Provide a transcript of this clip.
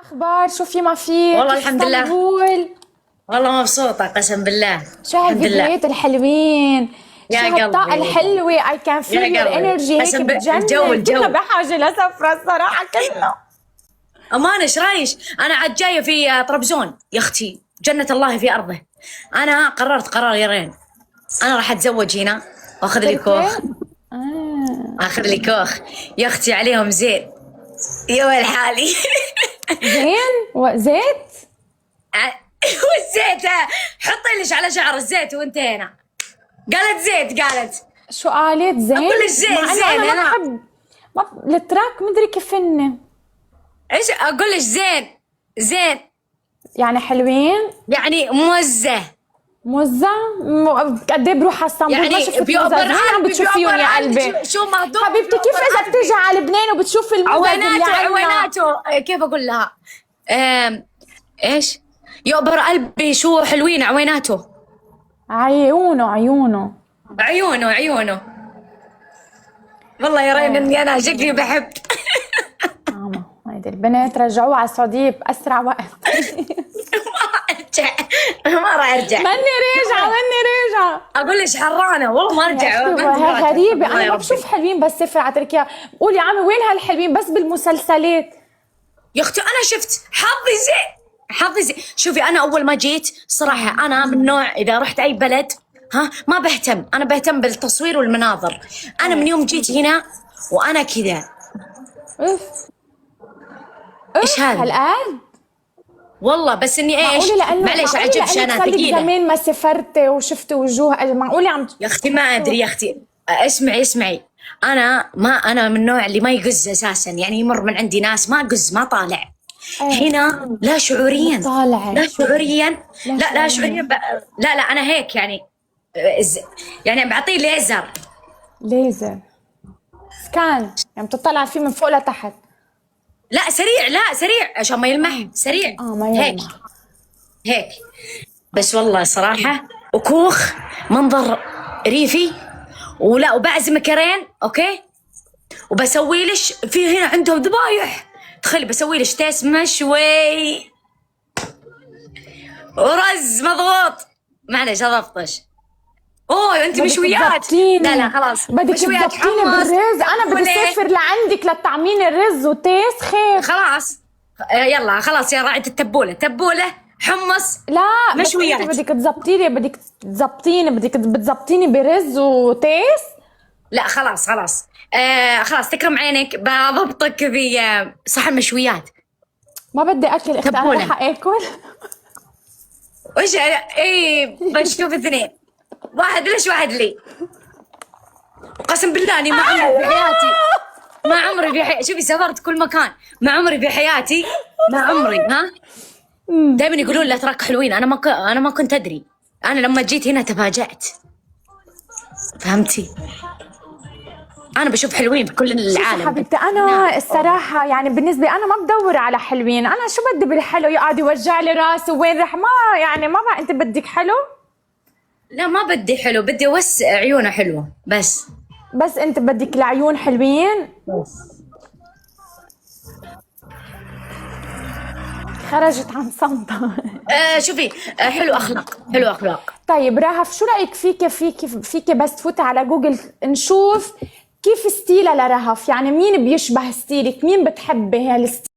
اخبار؟ شو في ما في؟ والله كيف الحمد لله. اسطنبول؟ والله مبسوطة قسم بالله. شو الحمد لله. هالفيديوهات الحلوين؟ يا شو هالطاقة قلبي الحلوة؟ I can feel يا your قلبي energy هيك قسم الجو بتجنن. كلنا الجو بحاجة لسفرة الصراحة كلنا. أمانة ايش رايش؟ أنا عاد جاية في طرابزون يا أختي، جنة الله في أرضه. أنا قررت قرار يرين، أنا راح أتزوج هنا وآخذ لي كوخ. تركيا؟ آه. آخذ لي كوخ يا أختي عليهم زين. يا ويل حالي. زين؟ وزيت؟ والزيت حطي ليش على شعر الزيت وانتهينا. قالت زيت قالت. شو قالت؟ زين؟ أقول لك زين مع إنه زين أنا ما أنا. بحب التراك، مدري كيف هن. ايش اقول لك؟ زين زين يعني حلوين؟ يعني موزة. موزع؟ قد ايه بروح على اسطنبول يعني ما شفت بيوبر موزع، زين عم قلبي بتشوفيهم بيوبر يا قلبي. قلبي. شو مهضوم حبيبتي كيف بيوبر اذا قلبي. بتيجي على لبنان وبتشوف الموزز اللي عويناته عنا؟ عويناته كيف اقول لها؟ ايش يوبر قلبي شو حلوين عويناته. عيونه عيونه. عيونه عيونه. والله يا رين اني انا شكلي بحب. ماما هيدي البنت رجعوها على السعودية بأسرع وقت. ما ارجع ما راح ارجع. ماني راجعة. اقول لك حرانه والله ما ارجع. هي غريبة، أنا ما بشوف حلوين بس سافر على تركيا. قول يا عمي وين هالحلوين؟ بس بالمسلسلات. يا اختي انا شفت حظي زين حظي زين. شوفي انا اول ما جيت صراحه انا من نوع اذا رحت اي بلد ما بهتم، انا بهتم بالتصوير والمناظر. انا من يوم جيت هنا وانا كذا. اوف ايش هذا؟ هالقد؟ والله بس اني ايش معليش عجب شانات ثقيله. زمان ما سافرتي وشفتي وجوه، معقولة عم يا اختي ما ادري يا اختي. اسمعي انا من النوع اللي ما يقز اساسا، يعني يمر من عندي ناس ما اقز ما طالع. هنا لا شعوريا طالعة. لا شعوريا لا شعورياً. شعوريا لا انا هيك يعني يعني بعطيه ليزر. ليزر سكان، يعني بتطلع فيه من فوق لتحت. لا سريع عشان ما يلمح سريع. ما هيك يلمح. هيك بس والله صراحة وكوخ منظر ريفي ولا وبعزم كرين اوكي. وبسوي لش في هنا عندهم ذبايح، تخيلي بسوي لش تيس مشوي ورز مضغوط. معلش اضفطش. اوه انت مشويات؟ لا خلاص بدك مشويات تظبطيني بالرز. انا بدي اسافر لعندك لتطعميني الرز وتيس خير. خلاص يلا خلاص يا راعية التبولة حمص لا مشويات. بس بدك تظبطيني، بدك تظبطيني برز وتيس. لا خلاص خلاص تكرم عينك بضبطك في صحن مشويات. ما بدي اكل اختي، انا راح اكل. وش اي بنشوف اثنين، واحد ليش واحد لي. قسم بالله اني ما عمري في حياتي شوفي سافرت كل مكان، ما عمري في حياتي ما عمري دائما يقولون لا تراك حلوين. انا ما كنت ادري. انا لما جيت هنا تفاجأت، فهمتي؟ انا بشوف حلوين في كل العالم. حبيبتي انا الصراحه يعني بالنسبه انا ما بدور على حلوين، انا شو بدي بالحلو يقعد يوجع لي راسي وين رح، ما يعني ما بقى. انت بدك حلو؟ لا ما بدي حلو، بدي بس عيونه حلوه بس انت بدك العيون حلوين بس. خرجت عن صمتها. شوفي حلو اخلاق. طيب رهف شو رايك فيك بس تفوتي على جوجل نشوف كيف ستيلها لرهف، يعني مين بيشبه ستيلك، مين بتحبي هالستيل؟